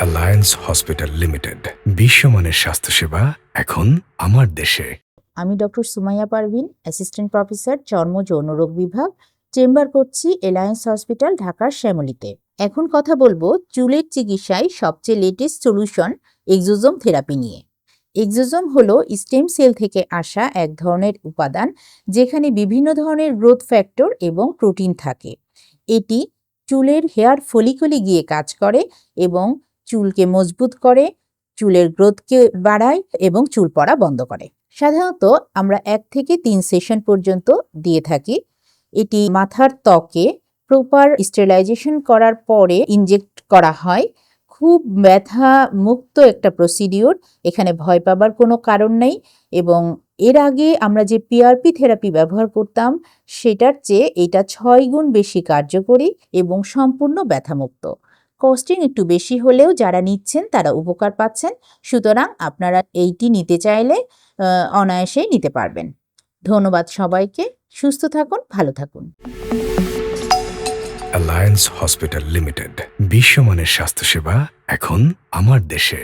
Alliance hospital limited, বিশ্বমানের স্বাস্থ্যসেবা এখন আমার দেশে। আমি doctor Sumaiya Parvin, assistant professor, চর্ম যৌন রোগ বিভাগ, চেম্বার করছি অ্যালায়েন্স হসপিটাল, ঢাকার শ্যামলীতে। এখন কথা বলবো চুলের চিকিৎসায় সবচেয়ে লেটেস্ট সলিউশন এক্সোজোম থেরাপি নিয়ে। এক্সোজোম হলো স্টেম সেল থেকে আসা এক ধরনের উপাদান যেখানে বিভিন্ন ধরনের গ্রোথ ফ্যাক্টর এবং প্রোটিন থাকে। এটি চুলের হেয়ার ফলিকলে গিয়ে কাজ করে এবং চুলকে মজবুত করে, চুলের গ্রোথকে বাড়ায় এবং চুল পড়া বন্ধ করে। সাধারণত আমরা 1 থেকে 3 সেশন পর্যন্ত দিয়ে থাকি। এটি মাথার ত্বকে প্রপার স্টেরিলাইজেশন করার পরে ইনজেক্ট করা হয়। খুব ব্যথা মুক্ত একটা প্রসিডিওর, এখানে ভয় পাবার কোনো কারণ নেই। এবং এর আগে আমরা যে পিআরপি থেরাপি ব্যবহার করতাম সেটার চেয়ে এটা 6 গুণ বেশি কার্যকরী এবং সম্পূর্ণ ব্যথামুক্ত। কস্টিং একটু বেশি হলেও যারা নিচ্ছেন তারা উপকার পাচ্ছেন, সুতরাং আপনারা এইটি নিতে চাইলে অনায়াসেই নিতে পারবেন। ধন্যবাদ সবাইকে। সুস্থ থাকুন, ভালো থাকুন। অ্যালায়েন্স হসপিটাল লিমিটেড, বিশ্বমানের স্বাস্থ্যসেবা এখন আমার দেশে।